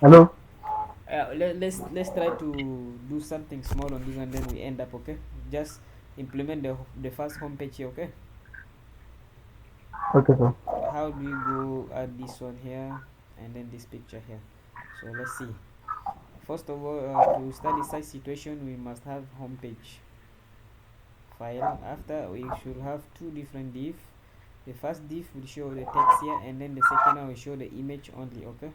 Hello. Let's try to do something small on this one, then we end up. Okay, just implement the first homepage here. Okay, Okay, sir. how do you go add this one here and then this picture here? So let's see. First of all, to study such situation, we must have homepage file. After, we should have two different div. The first div will show the text here, and then the second one will show the image only. Okay,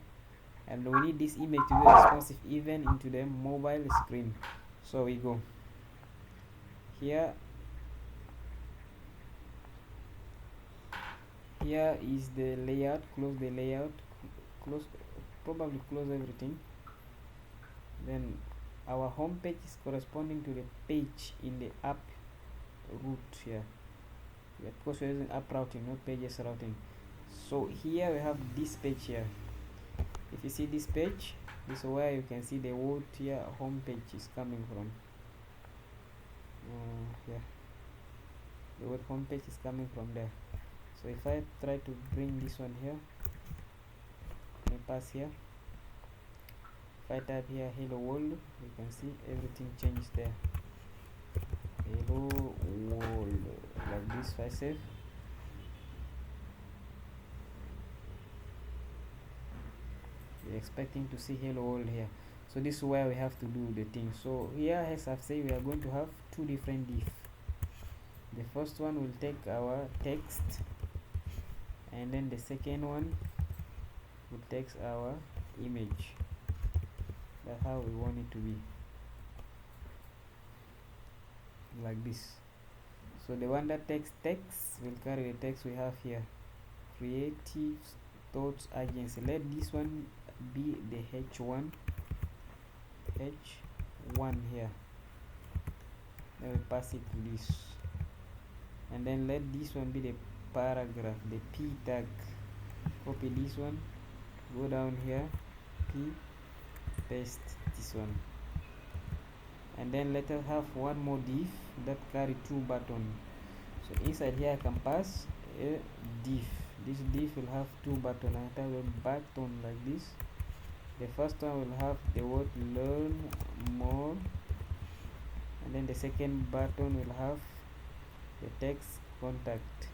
and we need this image to be responsive even into the mobile screen. So we go here. Here is the layout. Close the layout. Close, probably close everything. Then our home page is corresponding to the page in the app route here. Of course, we're using app routing, not pages routing. So here we have this page here. If you see this page, this is where you can see the word here home page is coming from. Here, the word home page is coming from there. So if I try to bring this one here, let me pass here. If I type here hello world, you can see everything changed there. Hello world, like this. If I save, you're expecting to see hello world here. So this is where we have to do the thing. So here, as I've said, we are going to have two different div. The first one will take our text, and then the second one will take our image. That's how we want it to be, like this. So the one that takes text will carry the text we have here: creative thoughts agency. Let this one be the h1 here. Then we pass it to this, and then let this one be the paragraph, the p tag. Copy this one, go down here, p, paste this one, and then let us have one more div that carry two buttons. So inside here I can pass a div. This div will have two buttons. I have a button like this. The first one will have the word learn more, and then the second button will have the text contact.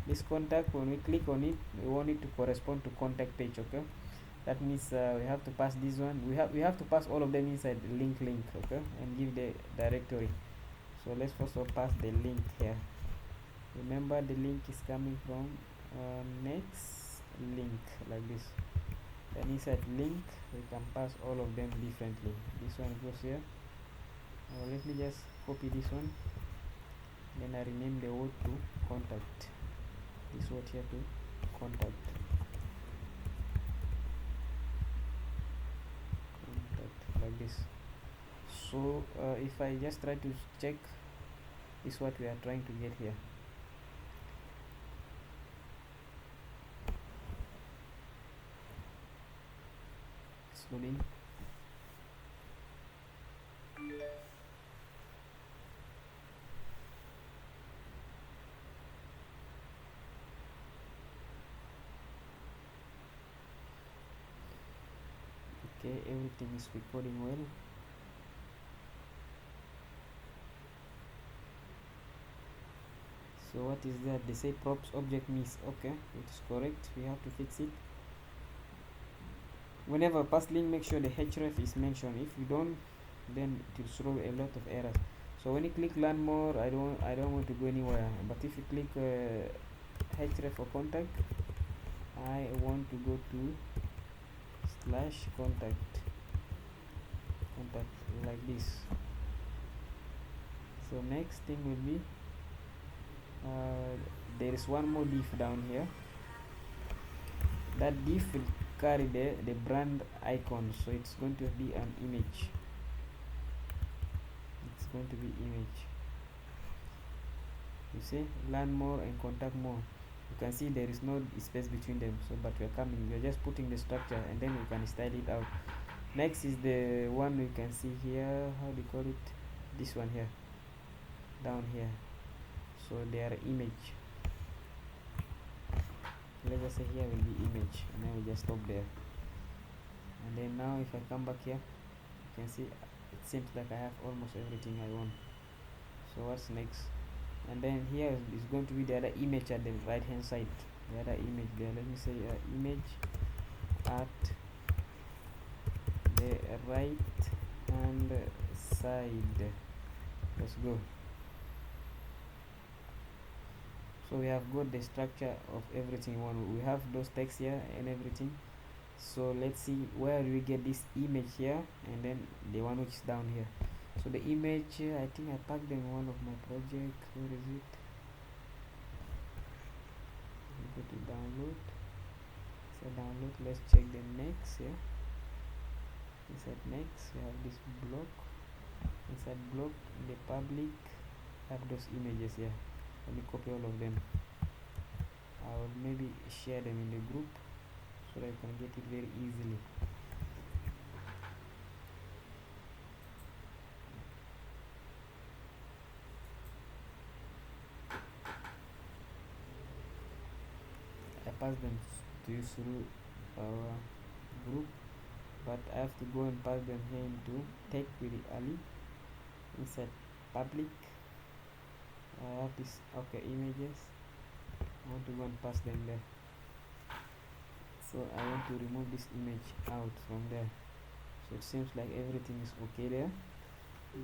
This contact, when we click on it, we want it to correspond to contact page. Okay, that means we have to pass this one. We have to pass all of them inside the link. Okay, and give the directory. So let's first of all pass the link here. Remember, the link is coming from next link, like this. Then inside link we can pass all of them differently. This one goes here. Let me just copy this one, then I rename the word to contact. This word here to contact, like this. So if I just try to check, is what we are trying to get here. It's loading. Okay, everything is recording well. So what is that? They say props object miss. Okay, it is correct. We have to fix it. Whenever pass link, make sure the href is mentioned. If you don't, then it will throw a lot of errors. So when you click learn more, I don't want to go anywhere. But if you click href for contact, I want to go to slash contact like this. So next thing will be there is one more div down here. That div will carry the brand icon, so it's going to be an image. It's going to be image. You see, learn more and contact more. You can see there is no space between them. So but we're just putting the structure, and then we can style it out. Next is the one we can see here. How do you call it? This one here, down here. So they are image. let's just say here will be image, and then we just stop there. And then now if I come back here, you can see it seems like I have almost everything I want. So what's next? And then here is going to be the other image at the right hand side, the other image there. Let me say image at the right hand side. Let's go. So we have got the structure of everything we have those text here and everything. So let's see where do we get this image here, and then the one which is down here. So the image, I think I packed them in one of my projects. Where is it? Go to download. So download, let's check the next here. Inside next we have this block. Inside block, in the public, have those images here. Let me copy all of them. I will maybe share them in the group so that you can get it very easily. I pass them to you through our group, but I have to go and pass them here into Take with the Ali. Inside public, I have this images. I want to go and pass them there. So I want to remove this image out from there. So it seems like everything is okay there.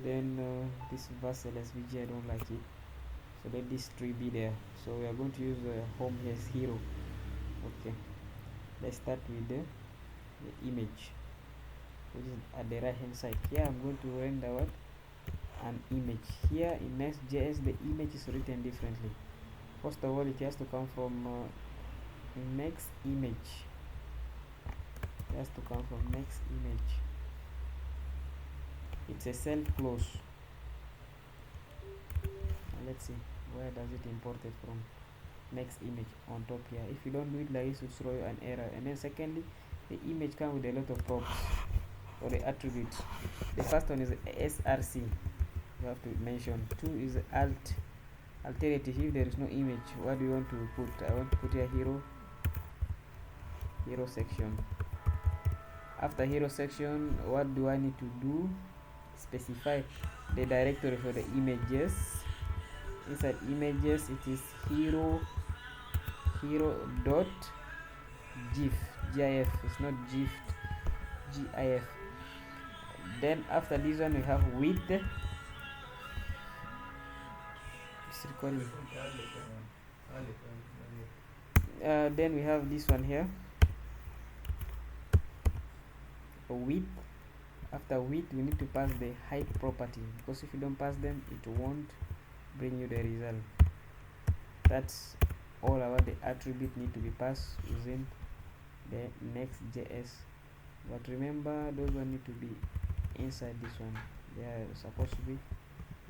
Then this Vassal SVG, I don't like it. So let this tree be there. So we are going to use home as hero. Okay, let's start with the image, which is at the right hand side. Here I'm going to render what? An image. Here in Next.js the image is written differently. First of all, it has to come from next image. It has to come from next image. It's a self close. Let's see, where does it import it from? Next image on top here. If you don't do it like this, it will throw you an error. And then secondly, the image comes with a lot of props or the attributes. The first one is src, you have to mention. Two is alternative. If there is no image, what do you want to put? I want to put here hero section. After hero section, what do I need to do? Specify the directory for the images. Inside images, it is hero dot gif. It's not gif, gif. Then after this one we have width. It's recording. Then we have this one here, width. After width, we need to pass the height property, because if you don't pass them, it won't bring you the result. That's all about the attribute need to be passed using the Next.js. But remember, those one need to be inside this one. They are supposed to be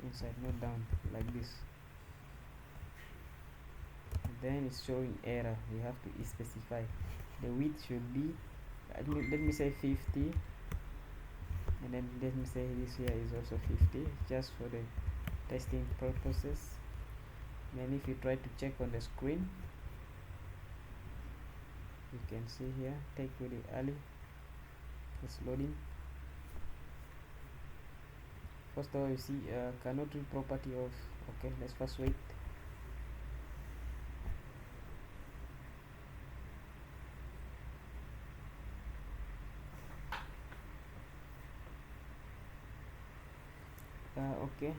inside, not down like this. Then it's showing error. We have to specify the width should be, let me say 50, and then let me say this here is also 50, just for the testing purposes. Then if you try to check on the screen, you can see here, take with the alley. It's loading. First of all, you see cannot read property of, okay, let's first wait. Okay,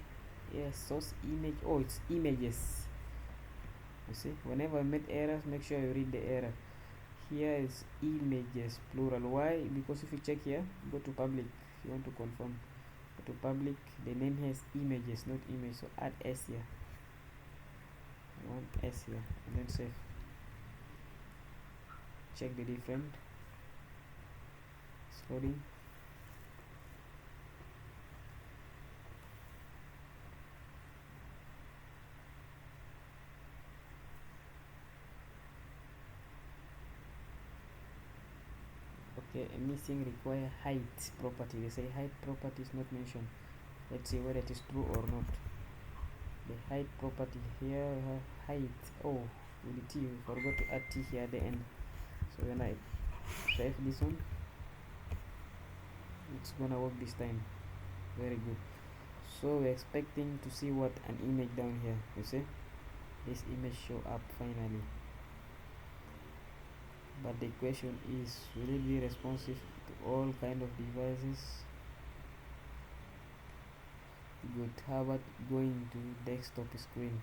yes, source image. Oh, it's images. You see, whenever I make errors, make sure you read the error. Here is images plural. Why? Because if you check here, go to public. If you want to confirm, go to public. The name has images, not image. So add s here. I want s here, and then save. Check the different. It's loading. Okay, missing require height property. They say height property is not mentioned. Let's see whether it is true or not. The height property here, height. Oh, with the T. We forgot to add T here at the end. So when I save this one, it's gonna work this time. Very good. So we're expecting to see what an image down here. You see, this image show up finally. But the question is, will it be responsive to all kind of devices? Good. How about going to desktop screen?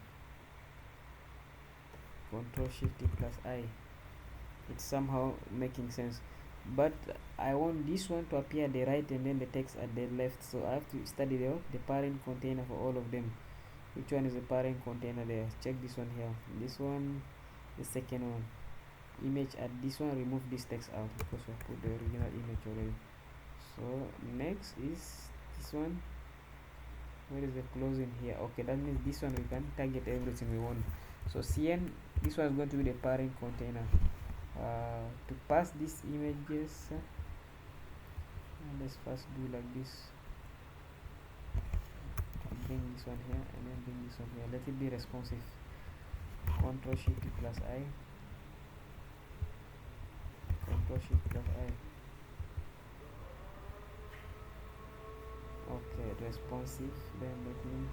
Control Shift plus I. It's somehow making sense, but I want this one to appear at the right and then the text at the left, so I have to study the parent container for all of them. Which one is the parent container there? Check this one here. This one, the second one. Image at this one, remove this text out because I put the original image already. So next is this one. Where is the closing here? Okay, that means this one we can target everything we want. So cn, this one is going to be the parent container. To pass these images, let's first do like this. Bring this one here and then bring this one here. Let it be responsive. Control Shift plus I. Control Shift plus I. Okay, responsive. Then let me.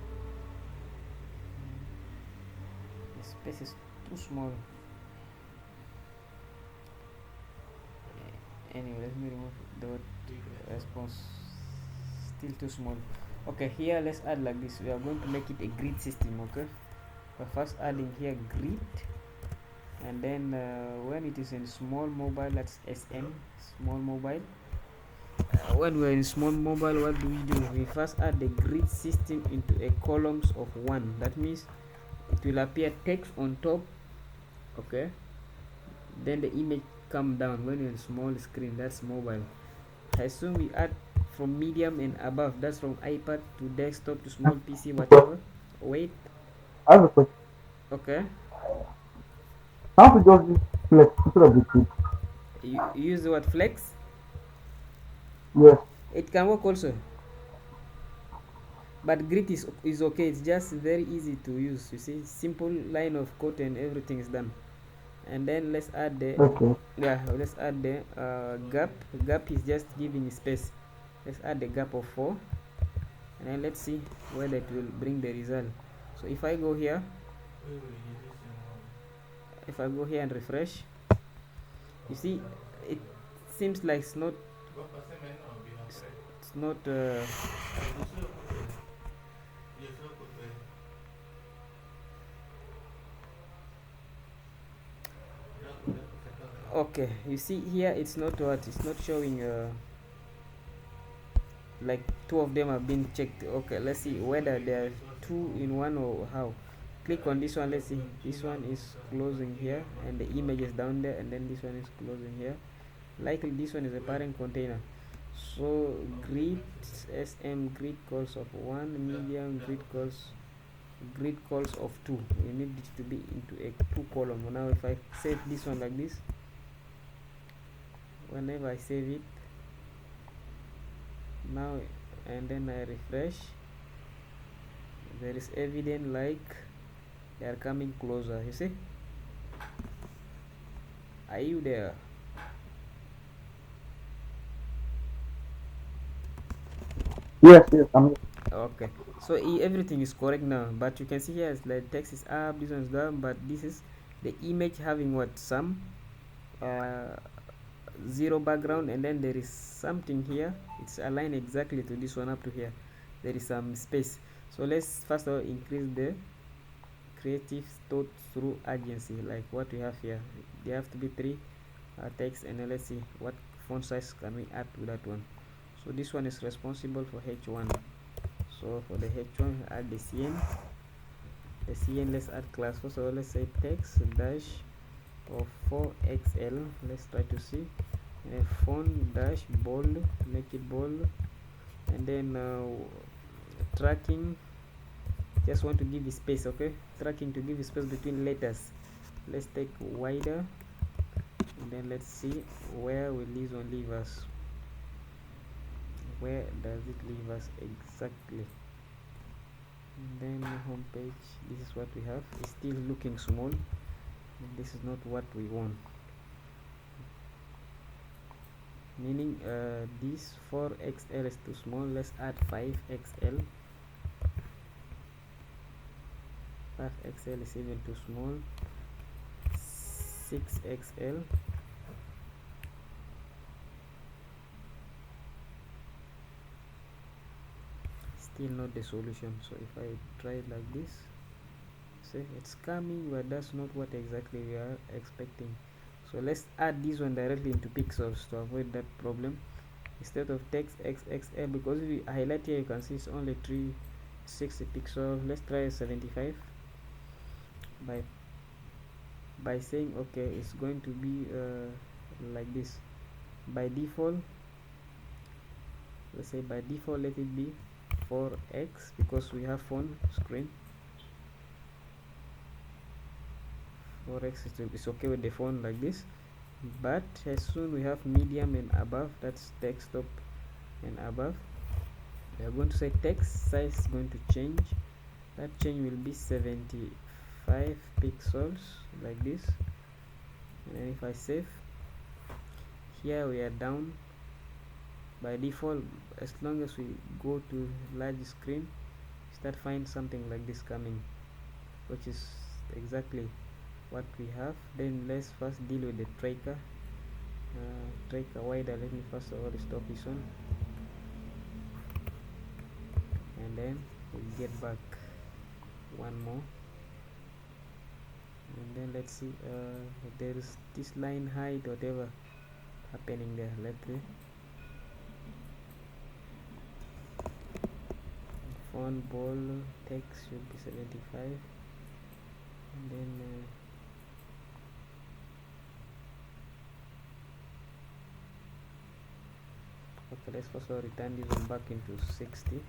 The space is too small. Anyway, let me remove the response. Still too small. Okay, here let's add like this. We are going to make it a grid system. Okay, we're first adding here grid, and then when it is in small mobile, that's SM small mobile. When we're in small mobile, what do? We first add the grid system into a columns of 1. That means it will appear text on top. Okay, then the image come down when you're in small screen. That's mobile. I assume we add from medium and above. That's from iPad to desktop to small PC, whatever. Wait. I have a question. Okay. How to just use flex instead of the grid? You use the word flex. Yes. It can work also, but grid is okay. It's just very easy to use. You see, simple line of code and everything is done. And then let's add the Okay. let's add the gap. Gap is just giving space. Let's add the gap of 4, and then let's see whether it will bring the result. So if I go here, and refresh, you see it seems like it's not okay. You see here it's not showing like two of them have been checked. Okay, let's see whether there are two in one or how. Click on this one. Let's see, this one is closing here and the image is down there, and then this one is closing here. Likely this one is a parent container. So grid sm grid calls of 1, medium grid calls of 2. We need it to be into a 2 column. Now if I save this one like this, whenever I save it now and then I refresh, there is evident like they are coming closer. You see, are you there? Yes, yes, I'm Okay, so everything is correct now, but you can see here it's like text is up, this one is down, but this is the image having what, some uh, zero background, and then there is something here, it's aligned exactly to this one up to here, there is some space. So let's first of all increase the creative thought through agency, like what we have here. There have to be 3 text, and then let's see what font size can we add to that one. So this one is responsible for h1. So for the h1 add the cn. Let's add class. First of all, let's say text dash of 4xl. Let's try to see, and font dash bold, make it bold, and then tracking, just want to give it space. Okay, tracking to give space between letters. Let's take wider, and then let's see where will this one leave us. Where does it leave us exactly? And then home page, this is what we have. It's still looking small. and this is not what we want, meaning this 4xl is too small. Let's add 5xl. 5xl is even too small. 6xl. Still not the solution. So if I try it like this, see, it's coming, but that's not what exactly we are expecting. So let's add this one directly into pixels to avoid that problem. Instead of text xxl, because if we highlight here, you can see it's only 360 pixels. Let's try 75 by saying okay, it's going to be like this. By default, let's say by default let it be 4x, because we have phone screen. 4x is okay with the phone like this, but as soon we have medium and above, that's desktop and above, we are going to say text size is going to change. That change will be 75 pixels like this. And if I save, here we are down. By default, as long as we go to large screen, start find something like this coming, which is exactly what we have. Then let's first deal with the tracker. Tracker wider. Let me first of all stop this one, and then we get back one more, and then let's see there is this line height, whatever happening there. Let's see, font bold text should be 75, and then okay, let's first return this one back into 60.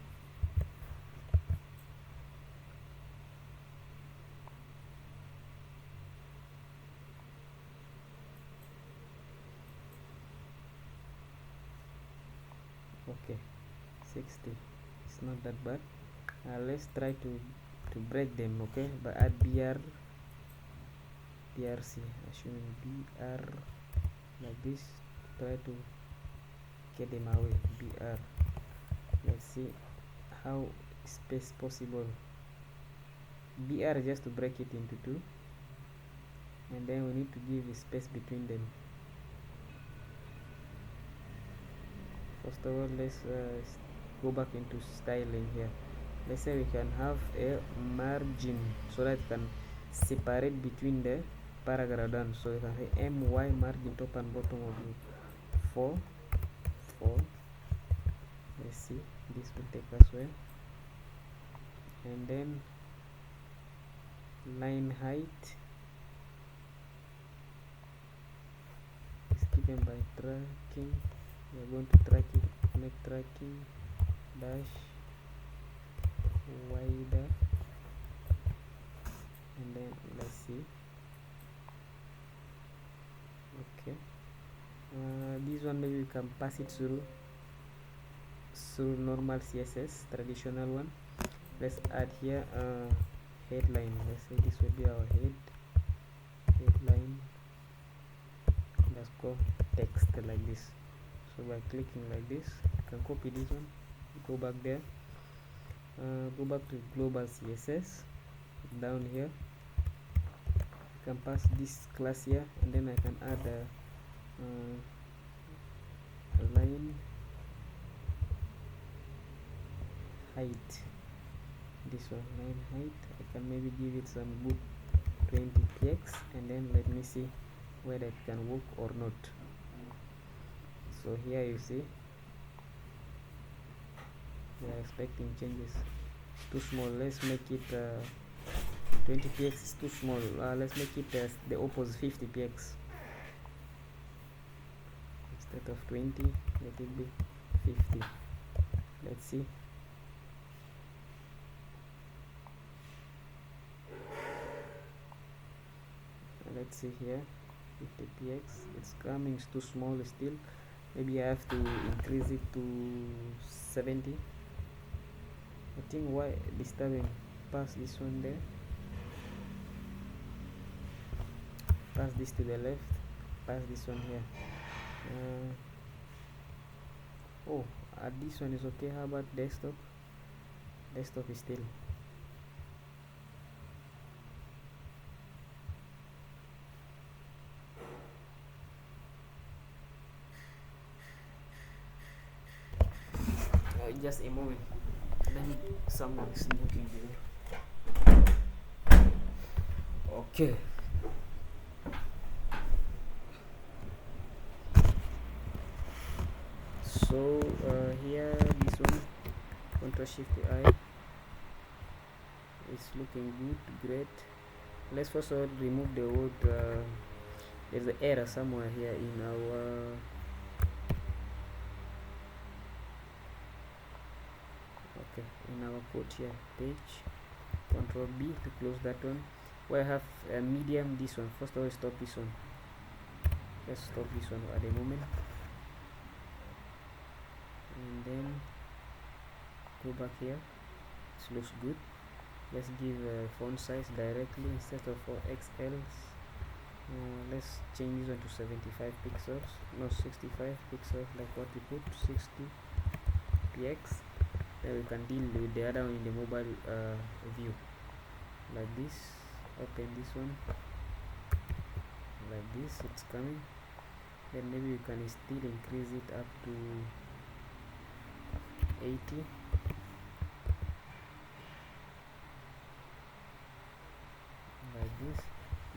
Okay, 60, it's not that bad. Let's try to break them, okay, but add brc, assuming br like this. Try to get them away. Br, let's see how space possible. Br just to break it into two, and then we need to give a space between them. First of all, let's go back into styling here. Let's say we can have a margin so that it can separate between the paragraph done. So you can say my margin top and bottom of 4. Let's see, this will take us where, and then line height is given by tracking. We are going to track it, make tracking dash wider, and then let's see. Okay, this one maybe we can pass it through normal css, traditional one. Let's add here headline. Let's say this will be our headline underscore text like this. So by clicking like this, you can copy this one, go back there, go back to global css. Down here you can pass this class here, and then I can add a line height. This one, line height, I can maybe give it some good 20 px, and then let me see whether it can work or not. So here you see we are expecting changes. Too small. Let's make it 20 px is too small. Let's make it the opposite, 50 px. Instead of 20, let it be 50. Let's see. Let's see here, 50 px, it's coming, it's too small still. Maybe I have to increase it to 70. I think why disturbing, pass this one there. pass this to the left, pass this one here. Oh, this one is okay. How about desktop? Desktop is still. Just a moment. Then someone is knocking the door. Okay. So here this one, Ctrl Shift I, it's looking good, great. Let's first of all remove the word. There's an error somewhere here in our in our code here, page. Ctrl B to close that one. We have a medium, this one. First of all, stop this one. Let's stop this one at the moment, and then go back here. It looks good. Let's give font size directly instead of 4XL. Let's change this one to 75 pixels, no 65 pixels, like what we put, 60 px. Then we can deal with the other one in the mobile view, like this. Open this one like this, it's coming. Then maybe you can still increase it up to 80. Like this.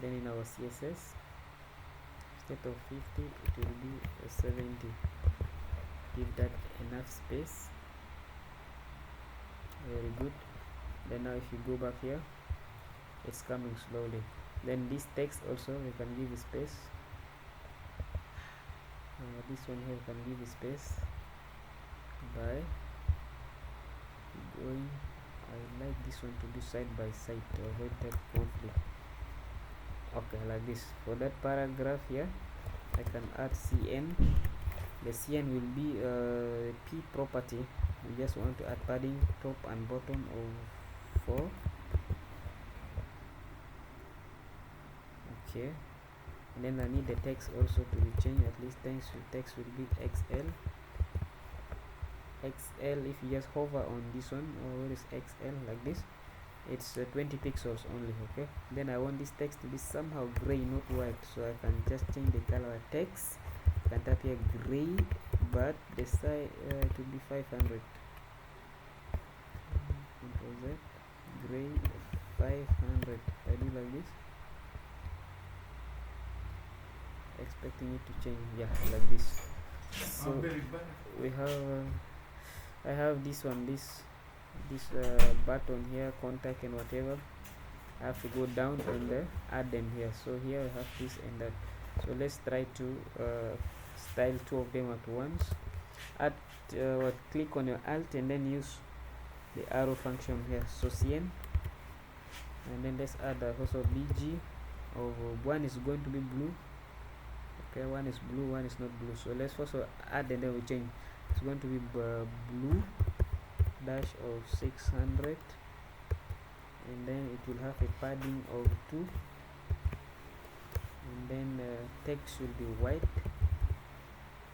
Then in our CSS, instead of 50 it will be 70. Give that enough space. Very good. Then now if you go back here, it's coming slowly. Then this text also we can give a space. This one here we can give a space by going. I like this one to be side by side to avoid that conflict. Okay, like this. For that paragraph here, I can add cn. The cn will be p property. We just want to add padding top and bottom of 4. Okay, and then I need the text also to be changed. At least text will be XL. If you just hover on this one, or where is XL, like this, it's 20 pixels only. Okay, then I want this text to be somehow gray, not white, so I can just change the color text. I can tap here gray, but the size it will be 500. Control Z, gray 500. I do like this, expecting it to change. Yeah, like this. So we have I have this one, this button here, contact and whatever. I have to go down and add them here. So here I have this and that. So let's try to style 2 of them at once. Add click on your alt and then use the arrow function here. So cn, and then let's add also bg of one is going to be blue. Okay, one is blue, one is not blue. So let's also add and then we change. It's going to be blue dash of 600, and then it will have a padding of 2, and then text should be white.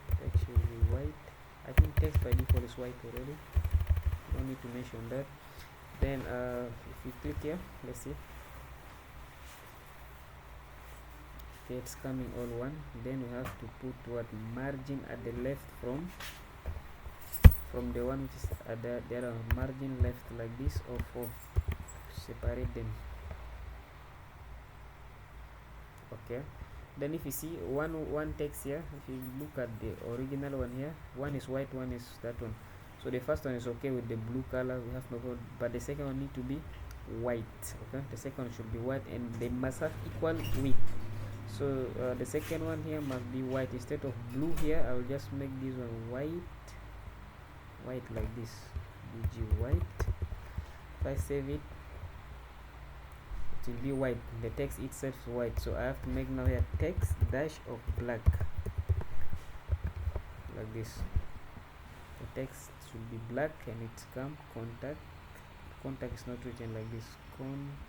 Text should be white. I think text by default is white already, no need to mention that. Then if you click here, let's see. Okay, it's coming all one. Then we have to put what margin at the left from the one which is at the other margin left, like this, or 4. Separate them. Okay, then if you see one text here, if you look at the original one here, one is white, one is that one. So the first one is okay with the blue color, we have no problem, but the second one need to be white. Okay, the second one should be white and they must have equal width. So the second one here must be white. Instead of blue here, I will just make this one white like this, bg white. If I save it, it will be white. The text itself is white, so I have to make now here text dash of black, like this. The text should be black and it's come contact is not written like this, contact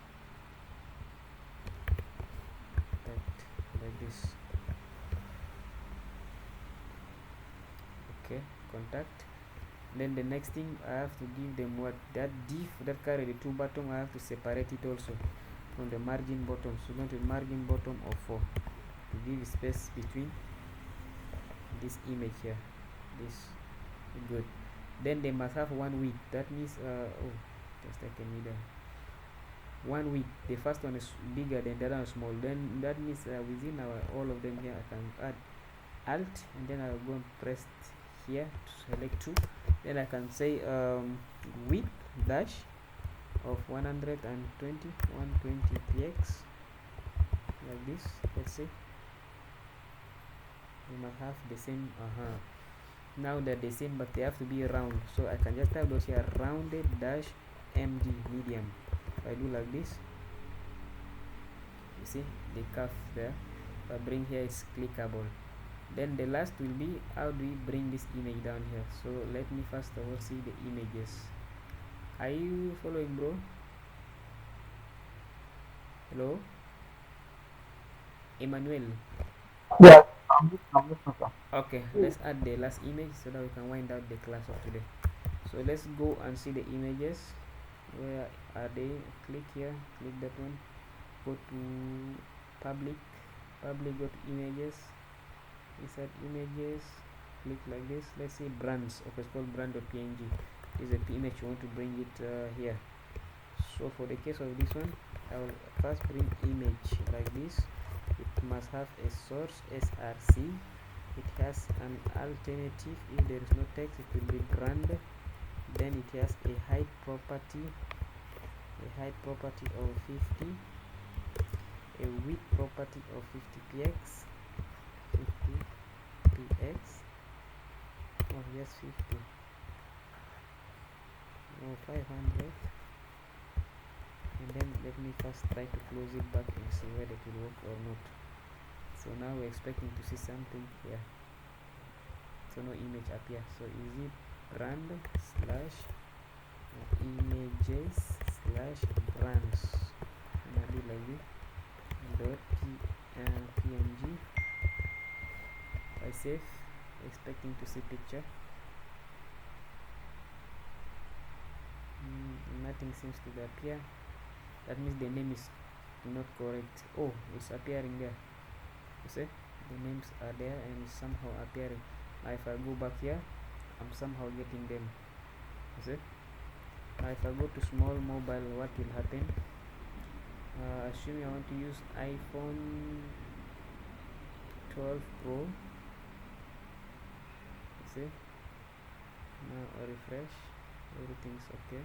this. Okay, contact. Then the next thing, I have to give them what that div that carry the two bottom. I have to separate it also from the margin bottom. So go to margin bottom of 4 to give space between this image here. This good. Then they must have one width. That means oh, just taken me there. One width. The first one is bigger than the other one is small. Then that means within our all of them here, I can add Alt, and then I'll go and press here to select 2. Then I can say width dash of 120 px, like this. Let's say we must have the same. Now they're the same, but they have to be round, so I can just type those here, rounded dash md medium. If I do like this, you see the curve there. If I bring here, it's clickable. Then the last will be, how do we bring this image down here? So let me first of all see the images. Are you following, bro? Hello, Emmanuel? Yeah, I'm listening, sir. Okay, let's add the last image so that we can wind out the class of today. So let's go and see the images. Where are they? Click here, click that one, go to public, go to images, insert images, click like this. Let's see brands. Okay, it's called brand.png. This is a image you want to bring it here. So for the case of this one, I will first bring image like this. It must have a source src. It has an alternative. If there is no text, it will be brand. Then it has a height property of 50, a width property of 50 px, oh yes, 50, oh 500. And then let me first try to close it back and see whether it will work or not. So now we're expecting to see something here. So no image appear. So is it brand slash images slash brands, and I do like this dot png. I save, expecting to see picture. Nothing seems to appear. That means the name is not correct. Oh, it's appearing there. You see, the names are there and it's somehow appearing. Now if I go back here, I'm somehow getting them. You see, now if I go to small mobile, what will happen? Assuming I want to use iPhone 12 Pro. You see, now I refresh, everything's okay.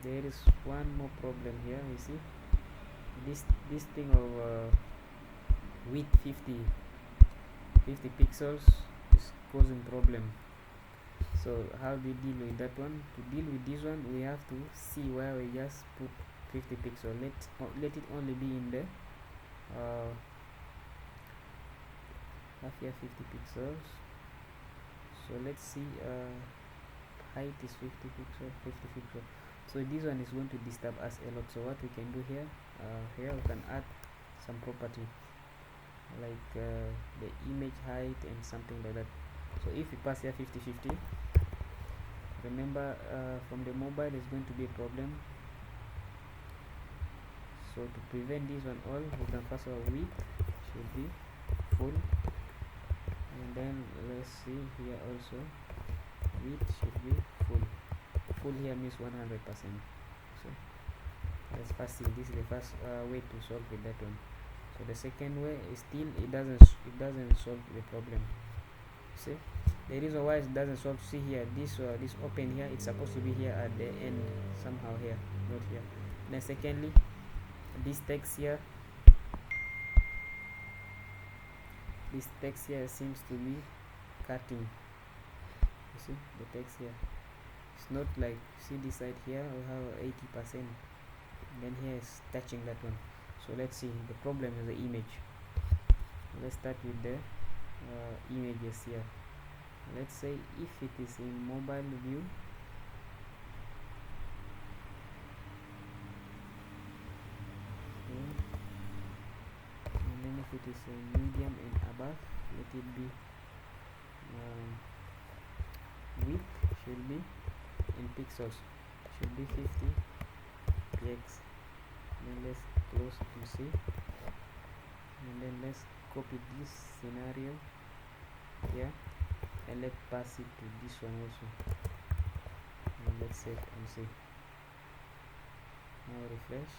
There is one more problem here. You see, this thing of width 50 pixels is causing problem. So how do we deal with that one? To deal with this one, we have to see where we just put 50 pixels. Let it only be in the have here 50 pixels. So let's see, height is 50 pixels. So this one is going to disturb us a lot. So what we can do here, here we can add some property like the image height and something like that. So if we pass here 50-50, remember from the mobile is going to be a problem. So to prevent this one all, we can first of all width should be full, and then let's see here also width should be full. Full here means 100%. So let's first see. This is the first way to solve with that one. So the second way is still it doesn't solve the problem. See, the reason why it doesn't solve, see here, this open here, it's supposed to be here at the end somehow here, not here. Then secondly, this text here seems to be cutting. You see the text here, it's not like, see this side here we have 80%, then here is touching that one. So let's see, the problem is the image. Let's start with the images here. Let's say if it is in mobile view, it is a medium and above, let it be width should be in pixels should be 50 px. Then let's close to see, and then let's copy this scenario here and let's pass it to this one also, and let's save and see. Now refresh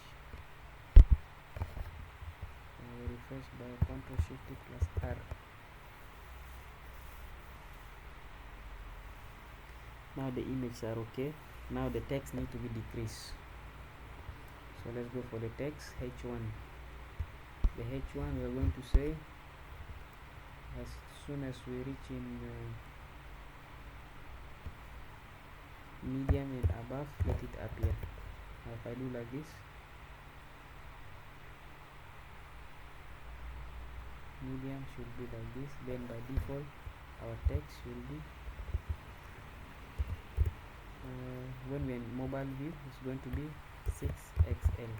by Ctrl Shift plus R. Now the images are okay. Now the text need to be decreased, so let's go for the text H1. The H1 we are going to say as soon as we reach in medium and above, let it appear. Now if I do like this, medium should be like this, then by default our text should be when we're in mobile view, it's going to be 6XL.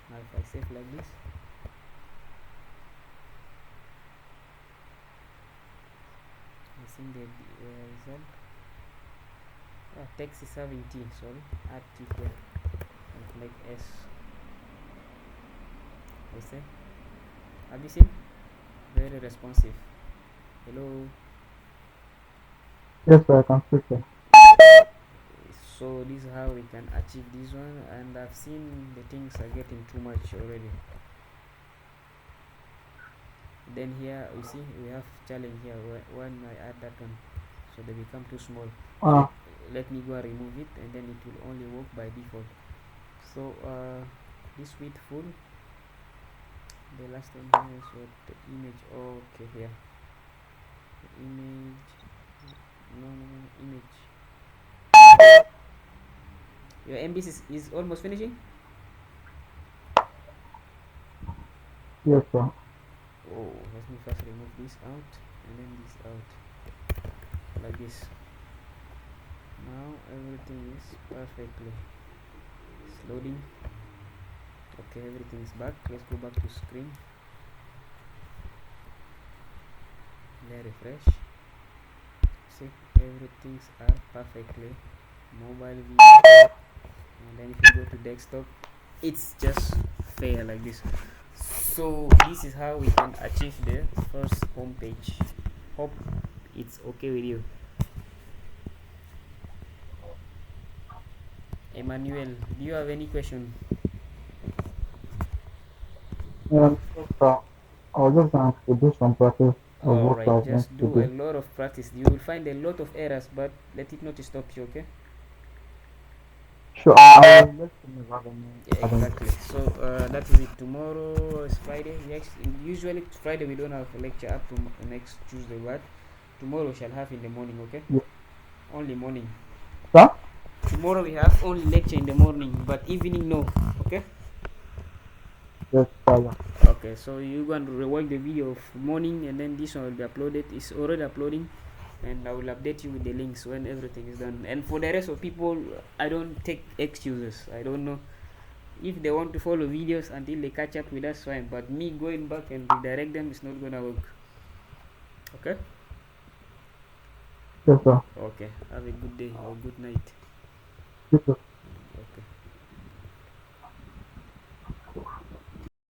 Now if I save like this, I think the result, text is having T, sorry, add T here and click S. I say, have you seen? Very responsive. Hello. Yes, sir, I can speak, sir. So this is how we can achieve this one, and I've seen the things are getting too much already. Then here we see we have challenge here when I add that one, so they become too small. So let me go and remove it, and then it will only work by default. So this width full, the last one here is what the image. Okay, here the image, no image. Your MB is almost finishing. Yes, sir. Oh, let me first remove this out and then this out, like this. Now everything is perfectly, it's loading. Okay, everything is back. Let's go back to screen, then refresh. See, everything's are perfectly mobile view, and then if you go to desktop, it's just fair like this. So this is how we can achieve the first home page. Hope it's okay with you. Emmanuel, do you have any question? Yes, sir. I was just going to do some practice of what I Alright, was meant just to do a do. lot of practice. You will find a lot of errors, but let it not stop you, okay? Sure, I will let you know if I have Yeah, any exactly. So that is it. Tomorrow is Friday. Yes, usually Friday we don't have a lecture up to next Tuesday, but tomorrow we shall have in the morning, okay? Yes. Only morning. Sir? Tomorrow we have only lecture in the morning, but evening no, okay? Yes, sir. Okay, so you're going to rewatch the video of morning, and then this one will be uploaded. It's already uploading, and I will update you with the links when everything is done. And for the rest of people, I don't take excuses. I don't know if they want to follow videos until they catch up with us, fine, but me going back and redirect them is not gonna work. Okay. Yes, sir. Okay, have a good day or good night. Yes, sir.